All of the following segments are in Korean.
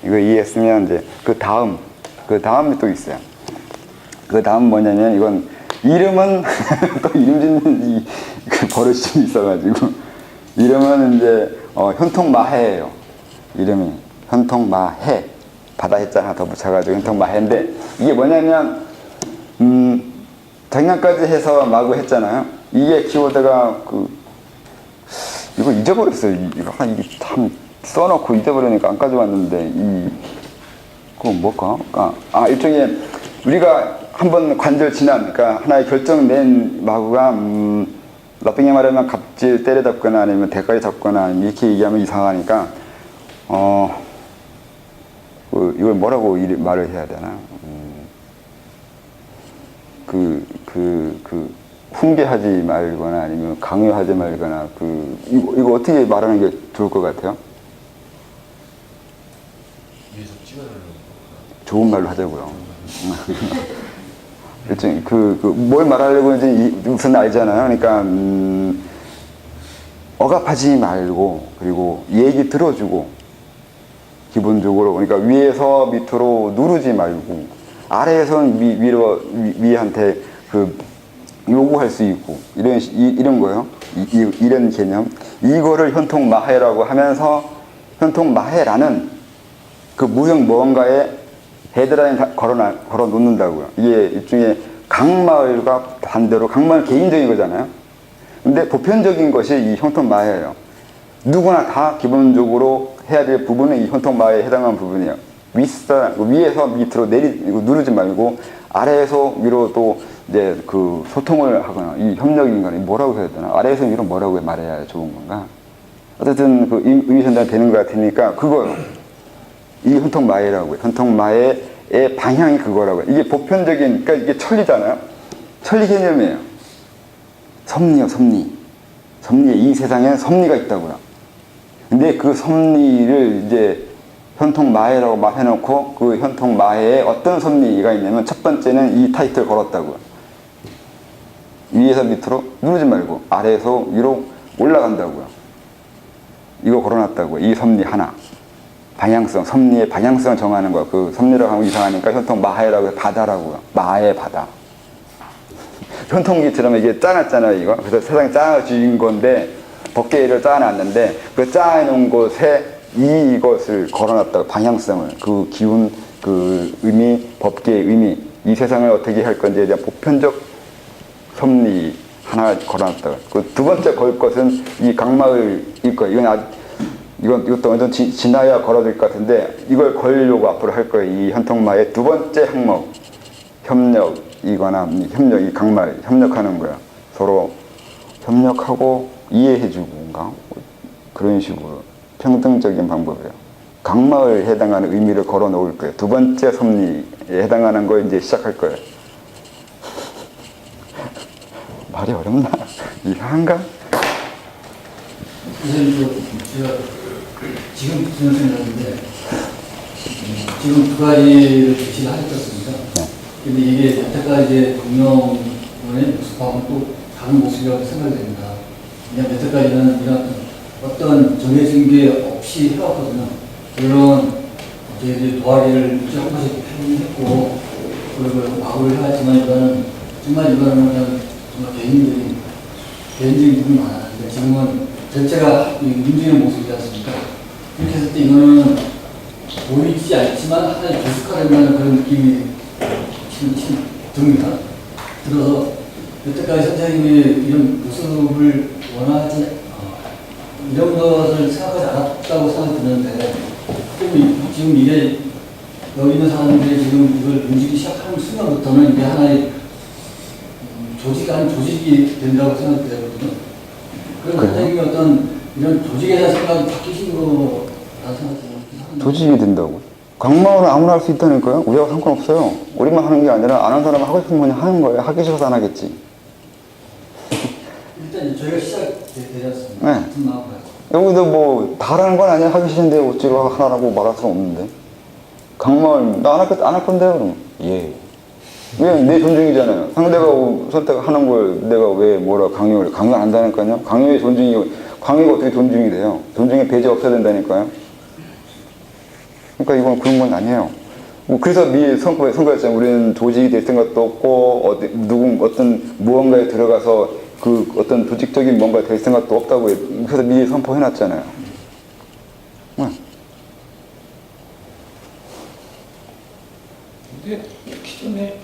이거 이해했으면 이제 그 다음이 또 있어요. 그 다음 뭐냐면 이건 이름은 또 이름 짓는 그 버릇이 좀 있어가지고 이름은 이제 현통마해예요. 이름이 현통마해. 바다 해자 하나 더 붙여가지고 현통마해인데 이게 뭐냐면 작년까지 해서 마구 했잖아요. 이게 키워드가 이거 잊어버렸어요. 이거 이게 참 써놓고 잊어버리니까 안 가져왔는데 그거 뭘까? 일종의 우리가 한번 관절 지난, 그러니까 하나의 결정낸 마구가 나쁘게 말하면 갑질 때려잡거나 아니면 대가리 잡거나 이렇게 얘기하면 이상하니까 이걸 뭐라고 말을 해야 되나? 훈계하지 말거나 아니면 강요하지 말거나 이거 어떻게 말하는 게 좋을 것 같아요? 좋은 말로 하자고요. 일종 뭘 말하려고 이제 무슨 알잖아요. 그러니까 억압하지 말고 그리고 얘기 들어주고 기본적으로 그러니까 위에서 밑으로 누르지 말고 아래에서는 위한테 요구할 수 있고 이런 거예요. 이런 개념. 이거를 현통마해라고 하면서 현통마해라는 그 무형 무언가에 헤드라인 걸어 놓는다고요. 이게 일종의 강마을과 반대로 강마을 개인적인 거잖아요. 근데 보편적인 것이 이 현통마해예요. 누구나 다 기본적으로 해야 될 부분은 이 현통마해에 해당하는 부분이에요. 위에서 밑으로 누르지 말고 아래에서 위로 또 이제 소통을 하거나 이 협력인가 뭐라고 해야 되나 아래에서 위로 뭐라고 말해야 좋은 건가 어쨌든 의미 전달이 되는 것 같으니까 그거요. 이 현통마해라고요. 현통마해의 방향이 그거라고요. 이게 보편적인 그러니까 이게 천리잖아요. 천리 개념이에요. 섭리요, 섭리. 섭리에 이 세상에는 섭리가 있다고요. 근데 그 섭리를 이제 현통마해라고 해놓고 그 현통마해에 어떤 섭리가 있냐면 첫 번째는 이 타이틀 걸었다고요. 위에서 밑으로 누르지 말고 아래에서 위로 올라간다고요. 이거 걸어놨다고요. 이 섭리 하나. 방향성, 섭리의 방향성을 정하는 거. 그 섭리라고 하면 이상하니까 현통마해라고 해서 바다라고요. 마의 바다. 현통기처럼 이게 짜놨잖아요, 이거. 그래서 세상에 짜여진 건데 법계를 짜놨는데 그 짜놓은 곳에 이것을 걸어놨다고 방향성을 그 기운 그 의미 법계의 의미 이 세상을 어떻게 할 건지에 대한 보편적 섭리 하나 걸어놨다고. 그 두 번째 걸 것은 이 강마을일 거예요. 이것도 완전 지나야 걸어질 것 같은데 이걸 걸려고 앞으로 할 거예요. 이 현통마의 두 번째 항목 협력이거나 이 강마을 협력하는 거야. 서로 협력하고 이해해주고 뭔가 그런 식으로 평등적인 방법이에요. 강마을에 해당하는 의미를 걸어 놓을 거예요. 두 번째 섭리에 해당하는 거 이제 시작할 거예요. 말이 어렵나? 이상한가? 선생님, 제가 지금 드는 생각인데 지금 두 가지를 제시를 하셨습니다. 근데 이게 여태까지 공룡의 모습하고는 또 다른 모습이라고 생각이 됩니다. 그냥 여태까지는 이런 어떤 정해진 게 없이 해왔거든요. 물론 저희들이 동아리를 한 번씩 했고 그리고 마구를 해왔지만 이거는 그냥 정말 개인적인 부분이 많았는데 지금은 전체가 움직이는 모습이지 않습니까? 그렇게 했을 때 이거는 보이지 않지만 하나의 조숙화된다는 그런 느낌이 듭니다. 들어서 여태까지 선생님이 이런 모습을 원하지 이런 것을 생각하지 않았다고 생각이 드는데 지금 이게 여기 있는 사람들이 지금 이걸 움직이기 시작하는 순간부터는 이게 하나의 조직이 아닌 조직이 된다고 생각이 되거든요. 그럼 선생님이 어떤 이런 조직에 대한 생각이 바뀌신 거라고 생각이 듭니다. 조직이 된다고? 강마을은 아무나 할 수 있다니까요. 우리하고 상관없어요. 우리만 하는 게 아니라 안 하는 사람은 하고 싶은 건 하는 거예요. 하기 싫어서 안 하겠지. 일단 저희가 시작되지 않습니까? 네. 여기도 뭐 다라는 건 아니야. 하기 싫은데 어찌로 하라고 말할 수는 없는데. 강마을 나 안 할 건데요. 그럼 예. 왜 내 존중이잖아요. 상대가 선택하는 걸 내가 왜 강요 안 한다니까요. 강요가 어떻게 존중이 돼요? 존중의 배제 없어야 된다니까요. 그러니까 이건 그런 건 아니에요. 뭐 그래서 미 선거였잖아요. 우리는 조직이 될 생각도 없고 어떤 무언가에 들어가서 그 어떤 조직적인 뭔가 될 생각도 없다고 그래서 미리 선포해놨잖아요. 근데 기존에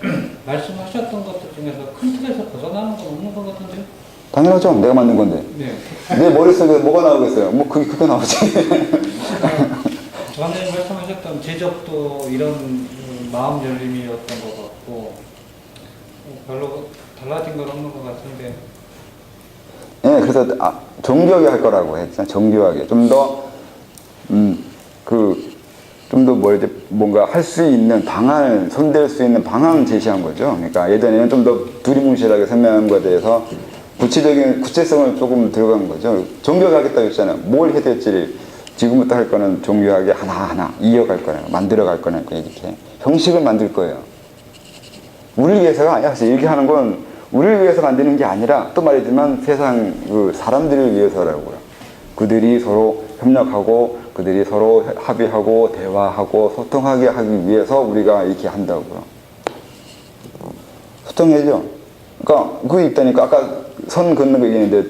말씀하셨던 것들 중에서 큰 틀에서 벗어나는 건 없는 것 같은데요? 당연하죠. 내가 만든 건데. 네. 내 머릿속에 뭐가 나오겠어요? 뭐 그게 나오지. 전에 말씀하셨던 제적도 이런 마음 열림이었던 것 같고 별로 달라진 건 없는 것 같은데. 네, 그래서 정교하게 할 거라고 했잖아요. 정교하게 좀 더 좀 더 뭔가 할 수 있는 방안을 손댈 수 있는 방안을 제시한 거죠. 그러니까 예전에는 좀 더 두리뭉실하게 설명한 것에 대해서 구체성을 조금 들어간 거죠. 정교하게 하겠다고 했잖아요. 뭘 해야 될지를 지금부터 할 거는 정교하게 하나하나 이어갈 거예요. 만들어 갈 거예요. 이렇게 형식을 만들 거예요. 우리를 위해서가 아니라 사실 이렇게 하는 건 우리를 위해서 만드는 게 아니라 또 말이지만 세상 사람들을 위해서라고요. 그들이 서로 협력하고 그들이 서로 합의하고 대화하고 소통하게 하기 위해서 우리가 이렇게 한다고요. 소통해야죠. 그러니까 그게 있다니까 아까 선 긋는 거 얘기했는데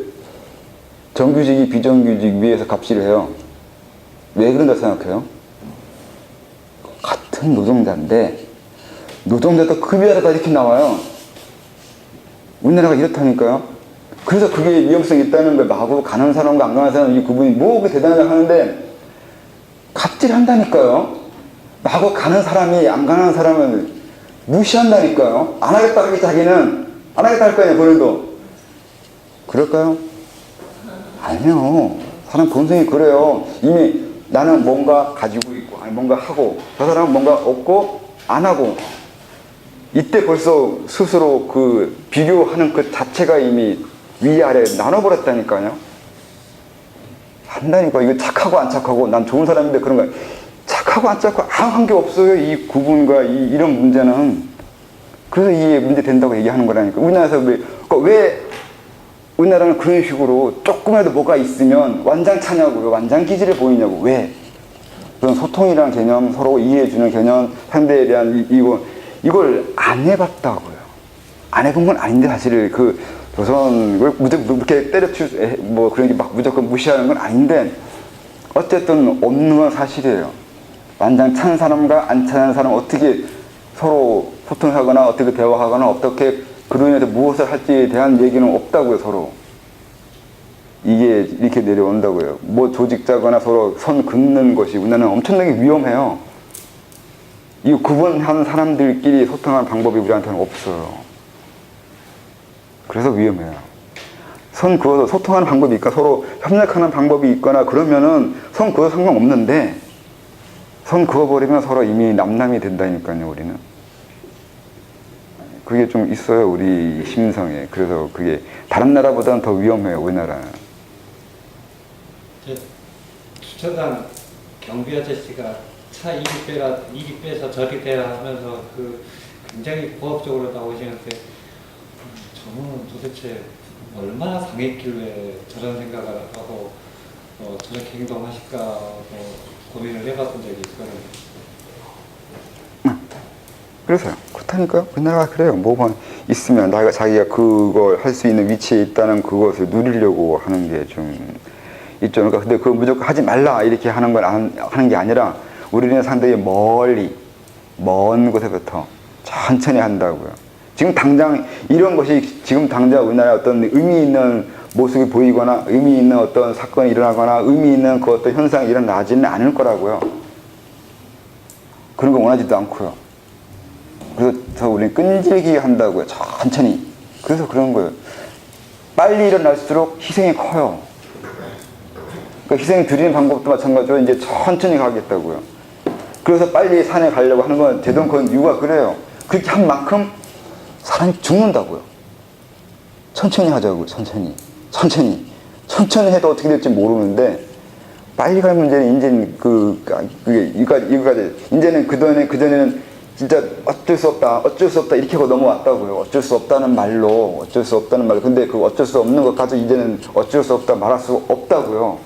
정규직이 비정규직 위에서 갑질을 해요. 왜 그런다 생각해요? 같은 노동자인데 노동자도 급이 다르다 이렇게 나와요. 우리나라가 이렇다니까요. 그래서 그게 위험성이 있다는 걸 마구 가는 사람과 안 가는 사람 이 구분이 뭐 그렇게 대단하게 하는데 갑질한다니까요. 마구 가는 사람이 안 가는 사람은 무시한다니까요. 안 하겠다 하겠다 자기는 안 하겠다 할 거 아니에요. 본인도. 그럴까요? 아니요. 사람 본성이 그래요. 이미 나는 뭔가 가지고 있고 아니 뭔가 하고 저 사람은 뭔가 없고 안 하고 이때 벌써 스스로 그 비교하는 그 자체가 이미 위아래 나눠버렸다니까요. 한다니까. 이거 착하고 안 착하고 난 좋은 사람인데 그런 거야. 착하고 안 착하고 아무 관계 없어요. 이 구분과 이런 문제는. 그래서 이게 문제 된다고 얘기하는 거라니까. 우리나라에서 왜 우리나라는 그런 식으로 조금이라도 뭐가 있으면 완장차냐고요. 완장기질을 보이냐고. 왜? 그런 소통이라는 개념, 서로 이해해주는 개념, 상대에 대한 이걸 안 해봤다고요. 안 해본 건 아닌데 사실 조선을 그렇게 때려칠 뭐 그런 게 막 무조건 무시하는 건 아닌데 어쨌든 없는 건 사실이에요. 완장 찬 사람과 안 찬 사람 어떻게 서로 소통하거나 어떻게 대화하거나 어떻게 그로 인해서 무엇을 할지에 대한 얘기는 없다고요. 서로 이게 이렇게 내려온다고요. 뭐 조직자거나 서로 선 긋는 것이 우리나라는 엄청나게 위험해요. 이 구분한 사람들끼리 소통하는 방법이 우리한테는 없어요. 그래서 위험해요. 선 그어서 소통하는 방법이 있거나 서로 협력하는 방법이 있거나 그러면은 선 그어서 상관없는데 선 그어버리면 서로 이미 남남이 된다니까요. 우리는 그게 좀 있어요. 우리 심성에. 그래서 그게 다른 나라보다는 더 위험해요. 우리나라는. 주차장 경비 아저씨가 차 이리 빼서 저리 대라 하면서 굉장히 고압적으로 나오시는데 저는 도대체 얼마나 상했길래 저런 생각을 하고 저렇게 행동하실까 고민을 해봤던 적이 있거든요. 그래서요. 그렇다니까요. 우리나라가 그래요. 뭐가 있으면 자기가 그걸 할 수 있는 위치에 있다는 그것을 누리려고 하는 게 좀 있죠. 그러니까 근데 그거 무조건 하지 말라 이렇게 하는 걸 하는 게 아니라 우리는 상당히 멀리 먼 곳에부터 천천히 한다고요. 지금 당장 이런 것이 지금 당장 우리나라에 어떤 의미 있는 모습이 보이거나 의미 있는 어떤 사건이 일어나거나 의미 있는 그 어떤 현상이 일어나지는 않을 거라고요. 그런 거 원하지도 않고요. 그래서 우리는 끈질기게 한다고요. 천천히. 그래서 그런 거예요. 빨리 일어날수록 희생이 커요. 그러니까 희생 드리는 방법도 마찬가지로 이제 천천히 가겠다고요. 그래서 빨리 산에 가려고 하는 건 대동 그건 이유가 그래요. 그렇게 한 만큼 사람이 죽는다고요. 천천히 하자고요. 천천히 해도 어떻게 될지 모르는데 빨리 갈 문제는 이제는 이거까지 이제는 그전에는 진짜 어쩔 수 없다 이렇게 하고 넘어왔다고요. 어쩔 수 없다는 말로 근데 그 어쩔 수 없는 것 가지고 이제는 어쩔 수 없다 말할 수 없다고요.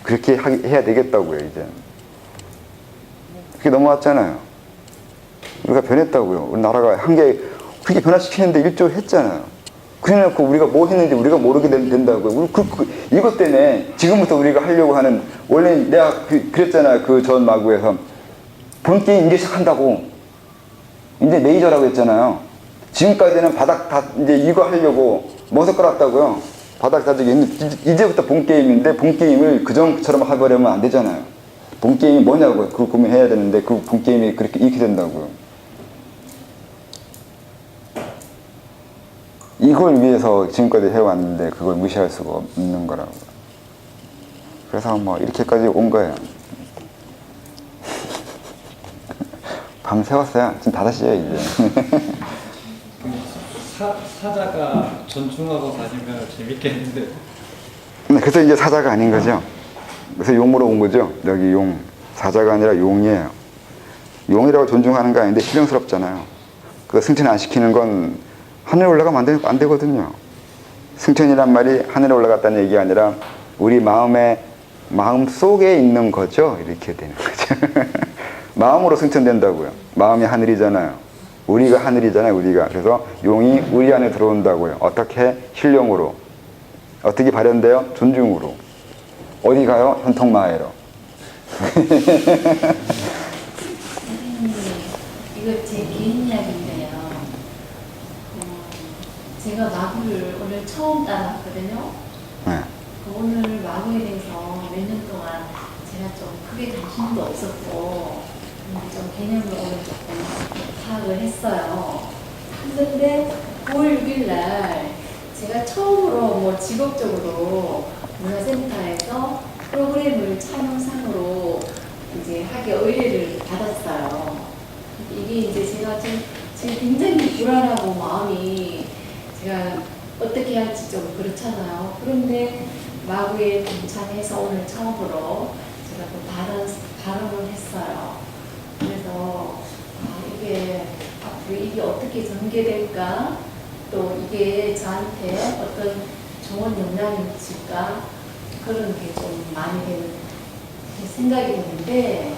그렇게 해야 되겠다고요. 이제 그게 넘어왔잖아요. 우리가 변했다고요. 우리나라가 한 게 그렇게 변화시키는데 일조를 했잖아요. 그래놓고 우리가 뭐 했는지 우리가 모르게 된다고요. 이것 때문에 지금부터 우리가 하려고 하는, 원래 내가 그랬잖아요. 그 전 마구에서 본 게임 이제 시작한다고. 이제 메이저라고 했잖아요. 지금까지는 바닥 다 이제 이거 하려고 머서 깔았다고요. 바닥 다지기 이제부터 본 게임인데 본 게임을 그전처럼 해버리면 안 되잖아요. 본 게임이 뭐냐고요. 그걸 고민해야 되는데 그 본 게임이 이렇게 된다고요. 이걸 위해서 지금까지 해왔는데 그걸 무시할 수가 없는 거라고. 그래서 뭐 이렇게까지 온 거예요. 밤 새웠어요. 지금 5시에요 이제. 사자가 존중하고 다니면 재밌겠는데. 그래서 이제 사자가 아닌 거죠. 그래서 용으로 온 거죠. 여기 용. 사자가 아니라 용이에요. 용이라고 존중하는 거 아닌데 실용스럽잖아요. 그 승천 안 시키는 건 하늘에 올라가면 안 되거든요. 승천이란 말이 하늘에 올라갔다는 얘기가 아니라 우리 마음 속에 있는 거죠. 이렇게 되는 거죠. 마음으로 승천된다고요. 마음이 하늘이잖아요. 우리가 하늘이잖아요. 우리가. 그래서 용이 우리 안에 들어온다고요. 어떻게? 신령으로. 어떻게 발현돼요? 존중으로. 어디 가요? 현통마애로. 이거 제 개인 이야기인데요. 제가 마구를 오늘 처음 따놨거든요. 네. 오늘 마구에 대해서 몇 년 동안 제가 좀 크게 관심도 없었고 좀 개념을 오늘 조금 파악을 했어요. 그런데 9월 6일 날 제가 처음으로 뭐 직업적으로 문화센터에서 프로그램을 촬영상으로 이제 하기 의뢰를 받았어요. 이게 이제 제가 지금 굉장히 불안하고 마음이 제가 어떻게 할지 좀 그렇잖아요. 그런데 마구에 동참해서 오늘 처음으로 제가 또 발언을 했어요. 그래서 이게 어떻게 전개될까, 또 이게 저한테 어떤 좋은 영향을 미칠까, 그런 게 좀 많이 되는 생각이 드는데,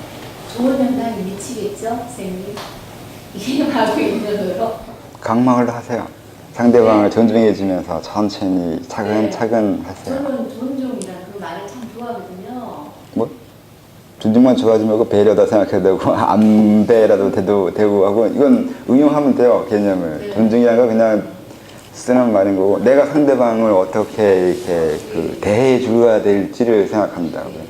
좋은 영향이 미치겠죠, 선생님? 이게 마구에 있는 거로. 강망을 하세요. 상대방을 존중해주면서 천천히 차근차근 하세요. 저는 존중이라는 그 말을 참 좋아하거든요. 뭐? 존중만 좋아하지 말고 배려다 생각해도 되고 안배라도 되고 하고, 이건 응용하면 돼요. 개념을. 네. 존중이라는 건 그냥 쓰는 말인 거고, 내가 상대방을 어떻게 이렇게 대해 줘야 될지를 생각한다고요.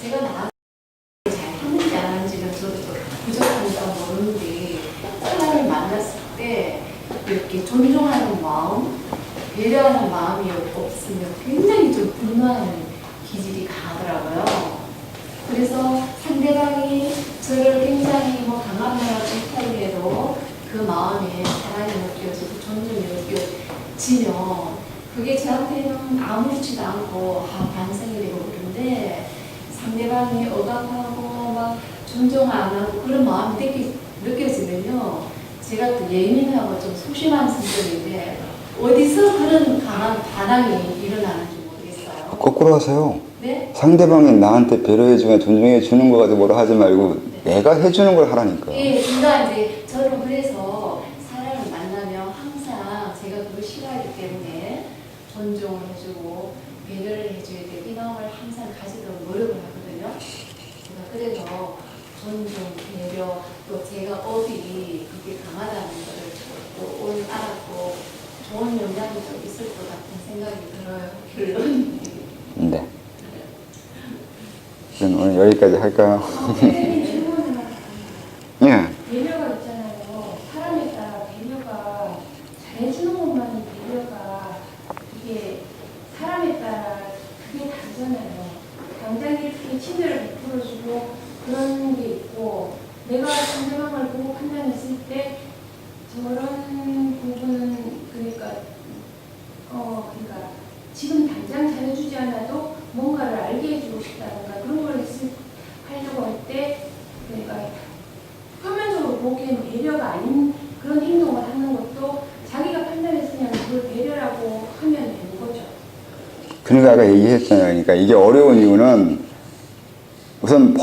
제가 나한테 잘 하는지 안 하는지는 저도 부족하니까 모르는데, 사람을 만났을 때 이렇게 존중하는 마음, 배려하는 마음이 없으면 굉장히 좀 분노하는 기질이 강하더라고요. 그래서 상대방이 저를 굉장히 뭐 강하거나 비슷하게 해도 그 마음에 사랑이 느껴지고 존중이 느껴지면 그게 저한테는 아무렇지도 않고 반성이 되고 그런데, 상대방이 억압하고 막 존중 안 하고 그런 마음이 느껴지면요, 제가 또 예민하고 좀 소심한 성격인데 어디서 그런 강한 반항이 일어나는지 모르겠어요. 거꾸로 하세요. 네? 상대방이 나한테 배려해주면 존중해주는 거 가지고 뭐라 하지 말고 내가 해주는 걸 하라니까. 예, 그러니까 이제 저는 그래서 사람을 만나면 항상 제가 그걸 싫어하기 때문에 존중을 해주고 배려를 해줘야 될 이 마음을 항상 가지도록 노력을 하거든요. 제가 그래서 존중, 배려, 또 제가 어디 그게 강하다는 것을 또 오늘 알았고 좋은 영향이 좀 있을 것 같은 생각이 들어요. 결론. 네. 그럼 오늘 여기까지 할까요? 선생님 질문 하나. 예. 배려가 있잖아요. 사람에 따라 배려가 잘해주는 것만이 배려가 이게 사람에 따라 그게 다르잖아요. 당장 이렇게 친절을 베풀어주고 그런 게 있고, 내가 상대방을 보고 판단했을 때 저런 부분은 그러니까 지금 당장 잘해주지 않아도 뭔가를 알게 해주고 싶다든가 그런 걸 하려고 할 때, 그러니까 표면적으로 보기엔 배려가 아닌 그런 행동을 하는 것도 자기가 판단했으면 그걸 배려라고 하면 되는 거죠. 그러니까 아까 얘기했잖아요. 그러니까 이게 어려운 이유는 우선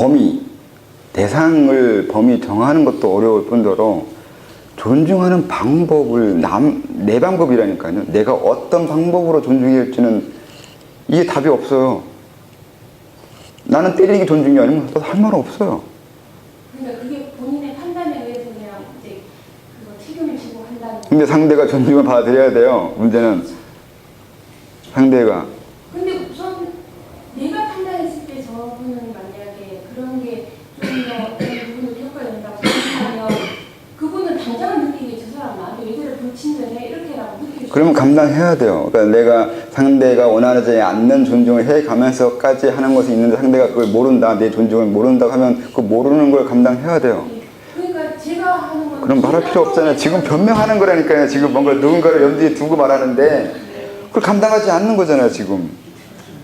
대상을 범위 정하는 것도 어려울 뿐더러 존중하는 방법을 내 방법이라니까요. 내가 어떤 방법으로 존중해야 할지는 이게 답이 없어요. 나는 때리기 존중이 아니면 할 말은 없어요. 그러니까 그게 본인의 판단에 의해서 그냥 이제 그거 책임을 지고 한다는. 근데 상대가 존중을 받아들여야 돼요. 문제는 상대가. 근데 우선 내가 판단했을 때 저분은 만약에 그런 게 좀 더 어떤 부분을 겪어야 된다고 생각하면 그분은 당장은 느끼게 저 사람 나한테 왜 그래 불친절해 이렇게라고 느끼게. 그러면 감당해야 돼요. 그러니까 내가 상대가 원하지 않는 존중을 해가면서까지 하는 것이 있는데 상대가 그걸 모른다, 내 존중을 모른다고 하면 그 모르는 걸 감당해야 돼요. 그러니까 제가 하는 건. 그럼 말할 필요 없잖아요. 지금 변명하는 거라니까요. 지금 뭔가 누군가를 염두에 두고 말하는데 그걸 감당하지 않는 거잖아요, 지금.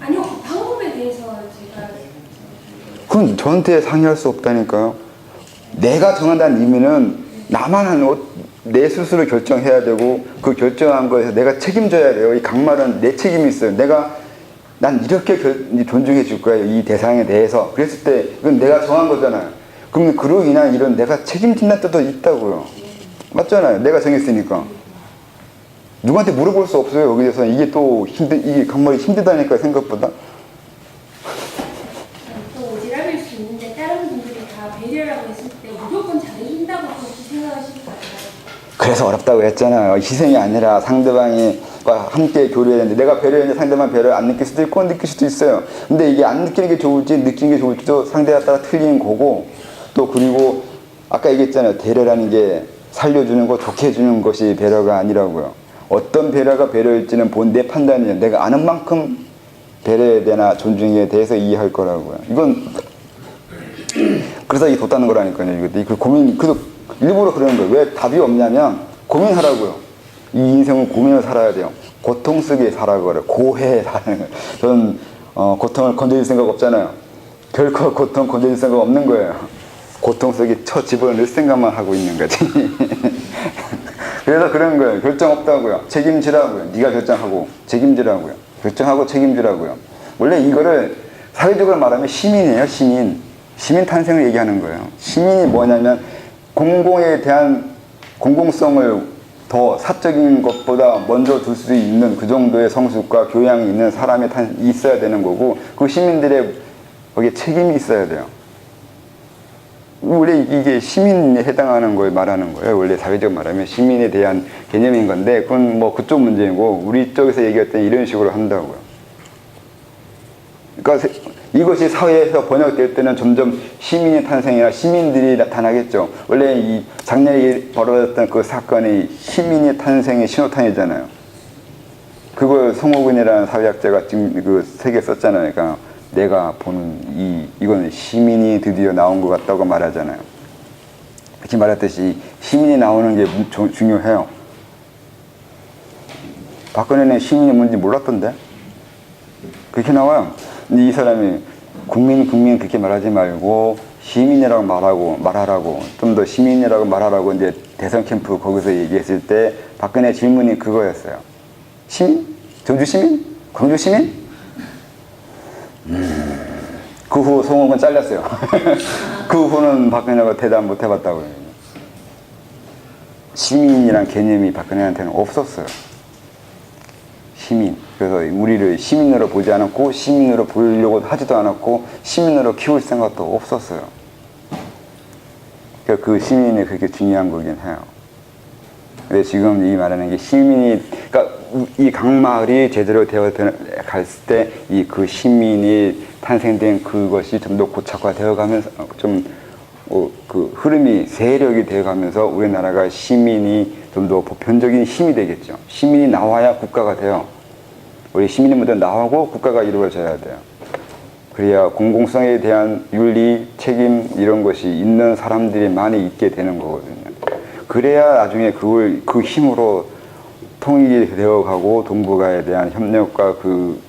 아니요, 그 방법에 대해서 제가. 그건 저한테 상의할 수 없다니까요. 내가 정한다는 의미는 나만 하는 내 스스로 결정해야 되고 그 결정한 거에서 내가 책임져야 돼요. 이 강말은 내 책임이 있어요. 난 이렇게 존중해 줄 거야. 이 대상에 대해서. 그랬을 때 이건 내가 정한 거잖아요. 그러면 그로 인한 이런 내가 책임진다는 뜻도 있다고요. 맞잖아요. 내가 정했으니까. 누구한테 물어볼 수 없어요. 여기에서 이게 또 이게 강말이 힘들다니까 생각보다. 또 오지랖일 수 있는데 다른 분들이 다 배려라고 했을 때 무조건 잘해준다고 그렇게 생각하실 것 같아요. 그래서 어렵다고 했잖아요. 희생이 아니라 상대방이 함께 교류해야 되는데 내가 배려했는데 상대방 배려 안 느낄 수도 있고 느낄 수도 있어요. 근데 이게 안 느끼는 게 좋을지 느끼는 게 좋을지도 상대에 따라 틀린 거고 또 그리고 아까 얘기했잖아요. 배려라는 게 살려주는 거 좋게 해주는 것이 배려가 아니라고요. 어떤 배려가 배려일지는 내 판단이에요. 내가 아는 만큼 배려에 대나 존중에 대해서 이해할 거라고요. 이건 그래서 이 뒀다는 거라니까요. 이거 고민 그래도 일부러 그러는 거예요. 왜 답이 없냐면 고민하라고요. 이 인생은 고민을 살아야 돼요. 고통 속에 살아가래. 고해 사는 거예요. 저는 고통을 건드릴 생각 없잖아요. 결코 고통 건드릴 생각 없는 거예요. 고통 속에 집어넣을 생각만 하고 있는 거지. 그래서 그런 거예요. 결정 없다고요. 책임지라고요. 네가 결정하고 책임지라고요. 결정하고 책임지라고요. 원래 이거를 사회적으로 말하면 시민이에요. 시민 탄생을 얘기하는 거예요. 시민이 뭐냐면 공공에 대한 공공성을 더 사적인 것보다 먼저 둘 수 있는 그 정도의 성숙과 교양이 있는 사람이 있어야 되는 거고 그 시민들의 거기에 책임이 있어야 돼요. 원래 이게 시민에 해당하는 걸 말하는 거예요. 원래 사회적 말하면 시민에 대한 개념인 건데 그건 뭐 그쪽 문제고 우리 쪽에서 얘기할 때 이런 식으로 한다고요. 그러니까 이것이 사회에서 번역될 때는 점점 시민의 탄생이나 시민들이 나타나겠죠. 원래 이 작년에 벌어졌던 그 사건이 시민의 탄생의 신호탄이잖아요. 그걸 송호근이라는 사회학자가 지금 그 책에 썼잖아요. 그러니까 내가 보는 이거는 시민이 드디어 나온 것 같다고 말하잖아요. 그렇게 말했듯이 시민이 나오는 게 중요해요. 박근혜는 시민이 뭔지 몰랐던데? 그렇게 나와요. 근데 이 사람이 국민 그렇게 말하지 말고 시민이라고 말하라고 좀 더 시민이라고 말하라고 이제 대선 캠프 거기서 얘기했을 때 박근혜 질문이 그거였어요. 시민? 전주 시민? 광주 시민? 그 후 송옥은 잘렸어요. 그 후는 박근혜가 대답 못 해봤다고요. 시민이란 개념이 박근혜한테는 없었어요. 시민. 그래서 우리를 시민으로 보지 않았고 시민으로 보려고 하지도 않았고 시민으로 키울 생각도 없었어요. 그러니까 그 시민이 그렇게 중요한 거긴 해요. 근데 지금 이 말하는 게 시민이, 그러니까 이 강마을이 제대로 되어 갔을 때 이 그 시민이 탄생된 그것이 좀 더 고착화되어 가면서 좀 그 흐름이 세력이 되어 가면서 우리나라가 시민이 좀 더 보편적인 힘이 되겠죠. 시민이 나와야 국가가 돼요. 우리 시민이 먼저 나오고 국가가 이루어져야 돼요. 그래야 공공성에 대한 윤리, 책임 이런 것이 있는 사람들이 많이 있게 되는 거거든요. 그래야 나중에 그 힘으로 통일이 되어가고 동북아에 대한 협력과 그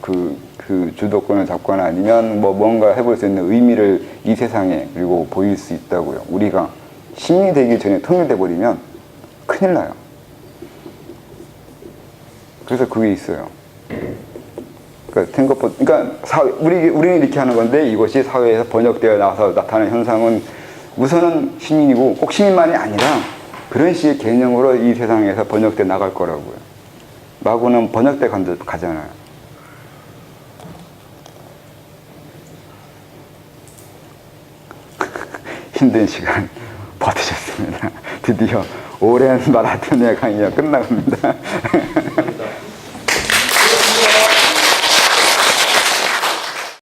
주도권을 잡거나 아니면 뭔가 해볼 수 있는 의미를 이 세상에 그리고 보일 수 있다고요. 우리가 시민이 되기 전에 통일돼 버리면 큰일 나요. 그래서 그게 있어요. 그러니까 생각보다, 그러니까 우리는 이렇게 하는 건데 이것이 사회에서 번역되어 나와서 나타나는 현상은 우선은 시민이고 꼭 시민만이 아니라 그런 식의 개념으로 이 세상에서 번역돼 나갈 거라고요. 마구는 번역돼 가잖아요. 힘든 시간 버티셨습니다. 드디어 오랜 마라톤의 강의가 끝나갑니다.